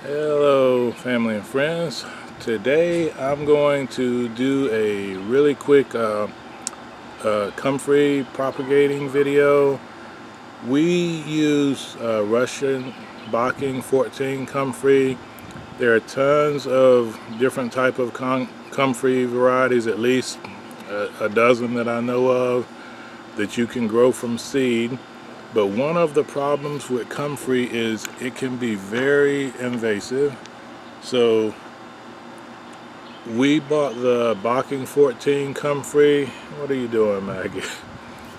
Hello family and friends. Today I'm going to do a really quick Comfrey propagating video. We use Russian Bocking 14 Comfrey. There are tons of different type of Comfrey varieties, at least a dozen that I know of, that you can grow from seed. But one of the problems with Comfrey is it can be very invasive. So we bought the Bocking 14 Comfrey. What are you doing, Maggie?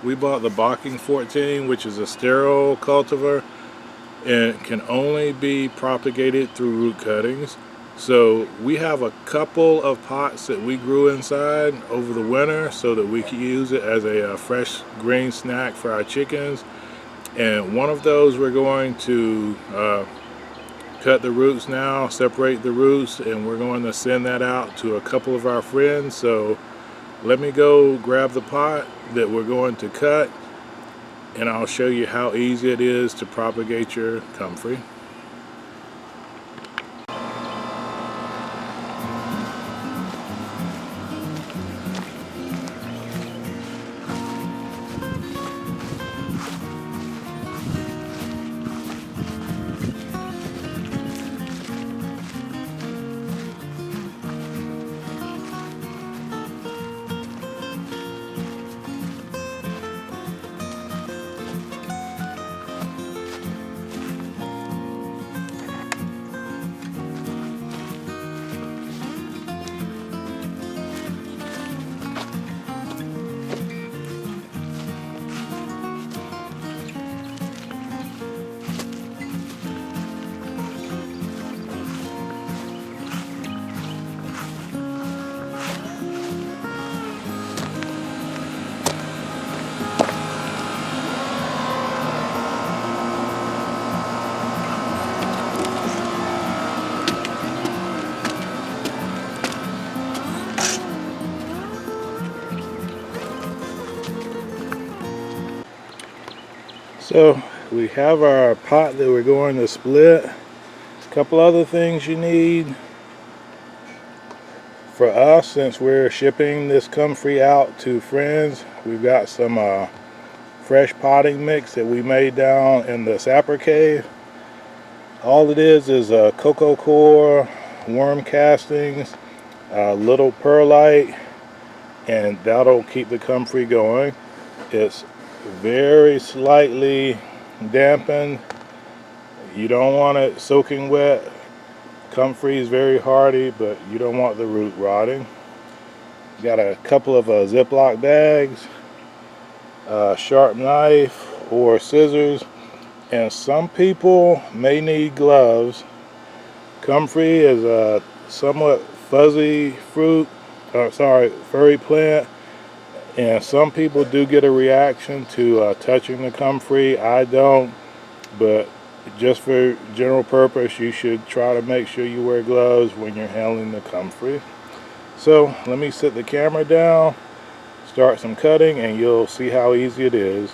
We bought the Bocking 14, which is a sterile cultivar, and it can only be propagated through root cuttings. So we have a couple of pots that we grew inside over the winter so that we could use it as a fresh green snack for our chickens. And one of those we're going to cut the roots now, separate the roots, and we're going to send that out to a couple of our friends. So let me go grab the pot that we're going to cut, and I'll show you how easy it is to propagate your Comfrey. So we have our pot that we're going to split. A couple other things you need. For us, since we're shipping this Comfrey out to friends, we've got some fresh potting mix that we made down in the Sapper cave. All it is cocoa core, worm castings, a little perlite, and that'll keep the Comfrey going. It's very slightly dampened. You don't want it soaking wet. Comfrey is very hardy, but you don't want the root rotting. Got a couple of Ziploc bags, a sharp knife or scissors, and some people may need gloves. Comfrey is a somewhat fuzzy furry plant, and some people do get a reaction to touching the Comfrey. I don't, but just for general purpose, you should try to make sure you wear gloves when you're handling the Comfrey. So let me set the camera down, start some cutting, and you'll see how easy it is.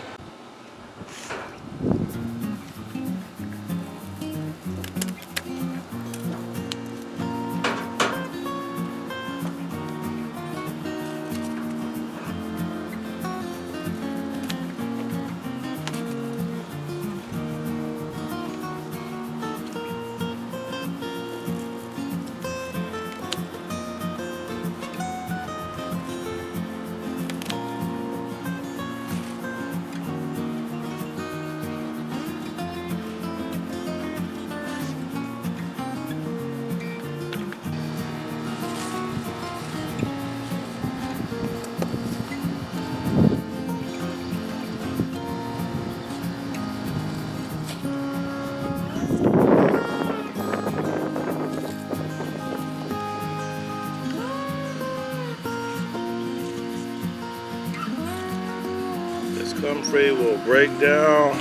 Comfrey will break down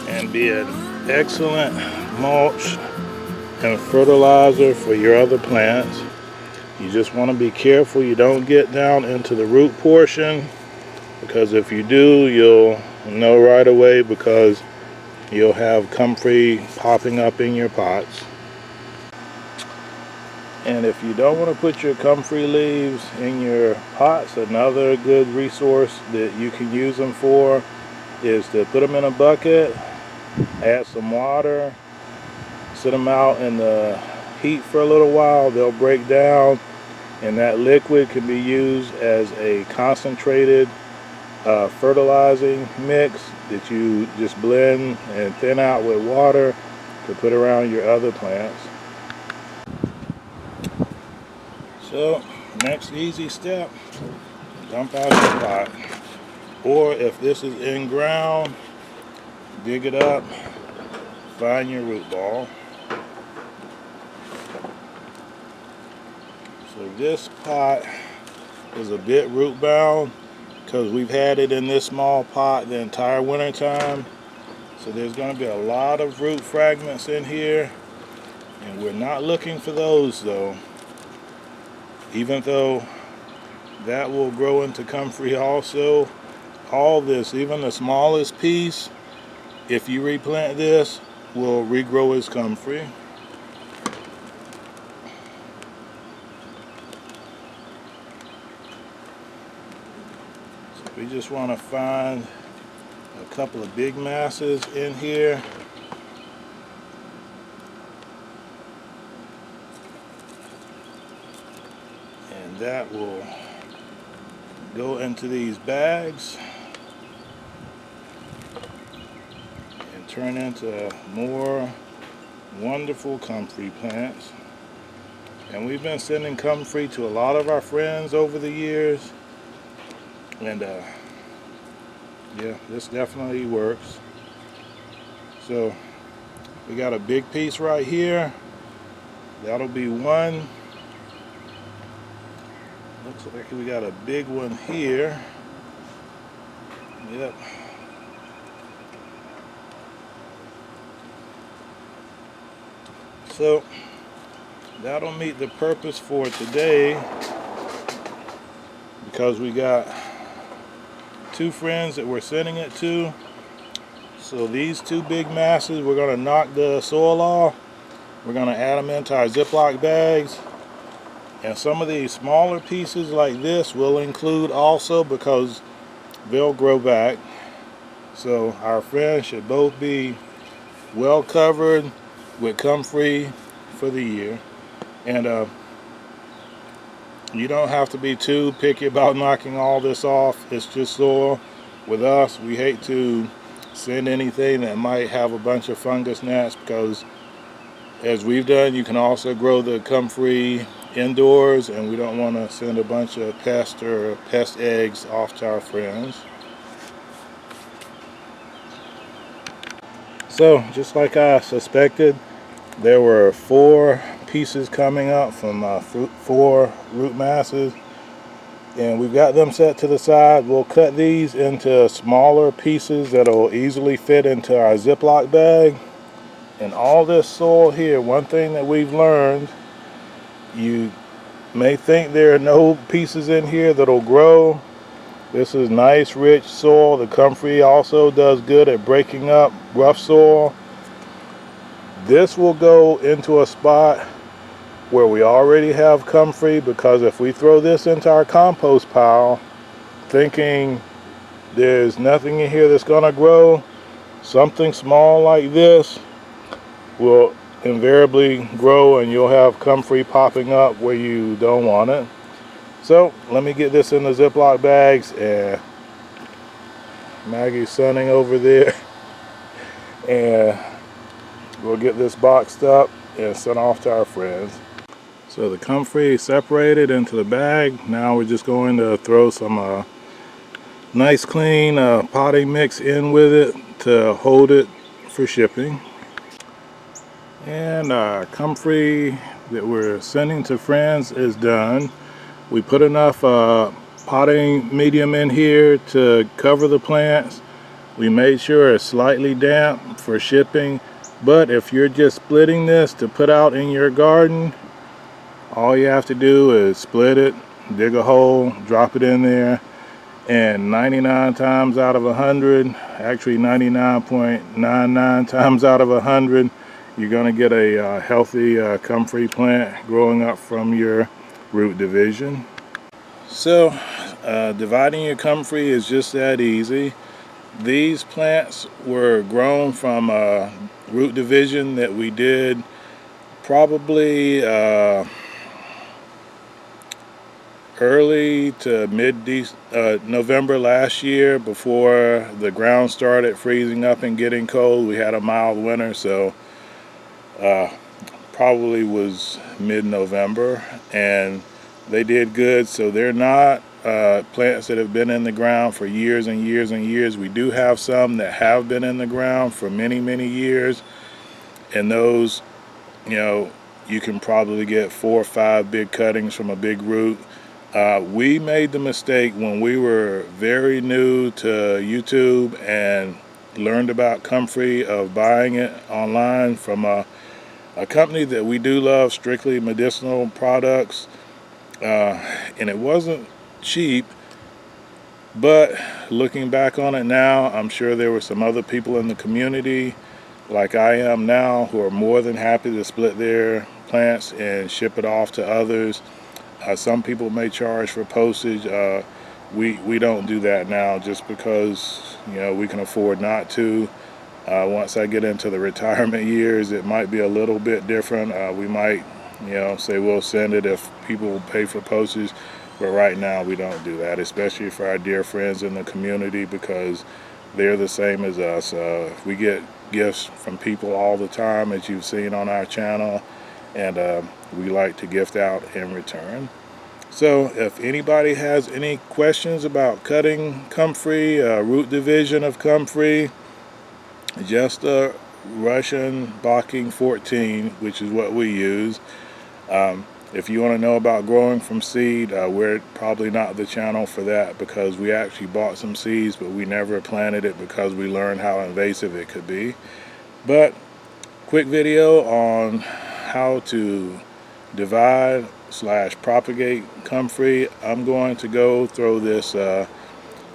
and be an excellent mulch and fertilizer for your other plants. You just want to be careful you don't get down into the root portion, because if you do, you'll know right away, because you'll have comfrey popping up in your pots. And if you don't want to put your comfrey leaves in your pots, another good resource that you can use them for is to put them in a bucket, add some water, sit them out in the heat for a little while. They'll break down, and that liquid can be used as a concentrated fertilizing mix that you just blend and thin out with water to put around your other plants. So next easy step, dump out your pot, or if this is in ground, dig it up, find your root ball. So this pot is a bit root bound because we've had it in this small pot the entire winter time. So there's going to be a lot of root fragments in here, and we're not looking for those though. Even though that will grow into comfrey also, all this, even the smallest piece, if you replant this, will regrow as comfrey. So we just want to find a couple of big masses in here. And that will go into these bags and turn into more wonderful comfrey plants. And we've been sending comfrey to a lot of our friends over the years, and yeah, this definitely works. So we got a big piece right here. That'll be one. Looks like we got a big one here. Yep. So that'll meet the purpose for today, because we got two friends that we're sending it to. So these two big masses, we're going to knock the soil off. We're going to add them into our Ziploc bags. And some of these smaller pieces like this we'll include also, because they'll grow back. So our friends should both be well covered with comfrey for the year. And you don't have to be too picky about knocking all this off. It's just soil. With us, we hate to send anything that might have a bunch of fungus gnats, because as we've done, you can also grow the comfrey indoors, and we don't want to send a bunch of pest or pest eggs off to our friends. So just like I suspected, there were 4 pieces coming up from 4 root masses, and we've got them set to the side. We'll cut these into smaller pieces that'll easily fit into our Ziploc bag. And all this soil here, one thing that we've learned, you may think there are no pieces in here that'll grow. This is nice rich soil. The comfrey also does good at breaking up rough soil. This will go into a spot where we already have comfrey, because if we throw this into our compost pile thinking there's nothing in here that's gonna grow, something small like this will invariably grow, and you'll have comfrey popping up where you don't want it. So let me get this in the Ziploc bags, and Maggie's sunning over there, and we'll get this boxed up and sent off to our friends. So the comfrey separated into the bag. Now we're just going to throw some nice clean potting mix in with it to hold it for shipping. And our comfrey that we're sending to friends is done. We put enough potting medium in here to cover the plants. We made sure it's slightly damp for shipping, but if you're just splitting this to put out in your garden, all you have to do is split it, dig a hole, drop it in there, and 99 times out of 100, actually 99.99 times out of 100, you're going to get a healthy comfrey plant growing up from your root division. So dividing your comfrey is just that easy. These plants were grown from a root division that we did probably early to mid-November last year, before the ground started freezing up and getting cold. We had a mild winter, so probably was mid-November, and they did good. So they're not plants that have been in the ground for years and years and years. We do have some that have been in the ground for many, many years, and those, you know, you can probably get 4 or 5 big cuttings from a big root. We made the mistake when we were very new to YouTube and learned about Comfrey of buying it online from a company that we do love, Strictly Medicinal Products, and it wasn't cheap. But looking back on it now, I'm sure there were some other people in the community like I am now who are more than happy to split their plants and ship it off to others. Some people may charge for postage. We don't do that now, just because, you know, we can afford not to. Once I get into the retirement years, it might be a little bit different. We might, you know, say we'll send it if people will pay for postage. But right now we don't do that, especially for our dear friends in the community, because they're the same as us. We get gifts from people all the time, as you've seen on our channel, and we like to gift out in return. So if anybody has any questions about cutting comfrey, root division of comfrey, just a Russian Bocking 14, which is what we use. If you want to know about growing from seed, we're probably not the channel for that, because we actually bought some seeds, but we never planted it because we learned how invasive it could be. But quick video on how to divide / propagate comfrey. I'm going to go throw this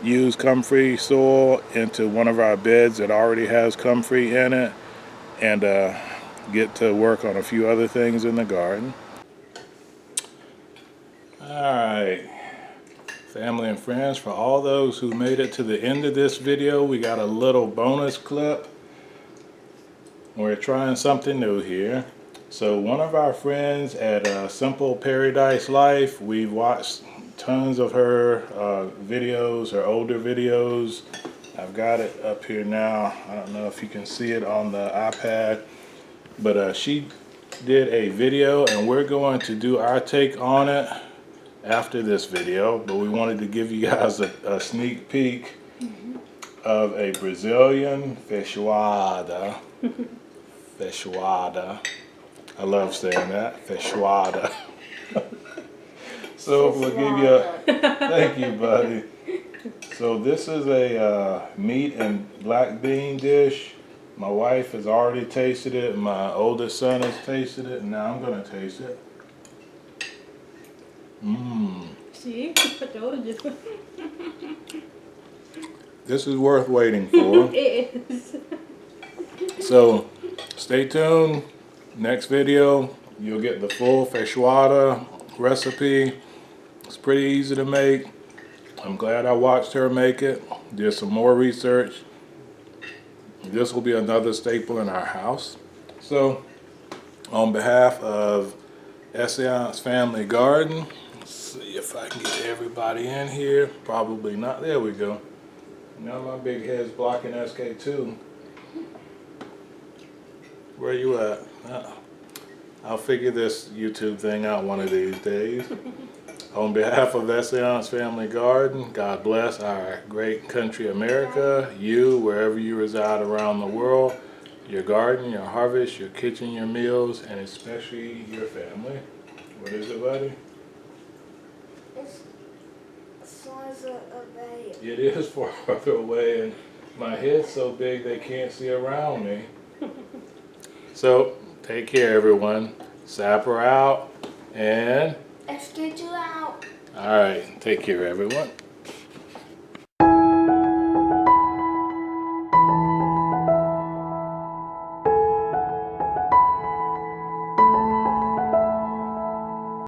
used comfrey soil into one of our beds that already has comfrey in it, and get to work on a few other things in the garden. Alright, family and friends, for all those who made it to the end of this video, we got a little bonus clip. We're trying something new here. So one of our friends at Simple Paradise Life, we've watched tons of her videos, her older videos. I've got it up here now. I don't know if you can see it on the iPad, but she did a video, and we're going to do our take on it after this video. But we wanted to give you guys a sneak peek of a Brazilian feijoada. Feijoada. I love saying that, feijoada. So we'll give you a, thank you, buddy. So this is a meat and black bean dish. My wife has already tasted it, and my oldest son has tasted it, and now I'm gonna taste it. See, I told you. This is worth waiting for. It is. So stay tuned. Next video, you'll get the full feijoada recipe. It's pretty easy to make. I'm glad I watched her make it. Did some more research. This will be another staple in our house. So, on behalf of Essayons Family Garden, let's see if I can get everybody in here. Probably not. There we go. Now my big head's blocking SK2. Where you at? I'll figure this YouTube thing out one of these days. On behalf of Essayons Family Garden, God bless our great country America, you, wherever you reside around the world, your garden, your harvest, your kitchen, your meals, and especially your family. What is it, buddy? It's farther away. It is farther away, and my head's so big they can't see around me. So, take care, everyone. Sapper out, and Let's get you out. all right, take care, everyone.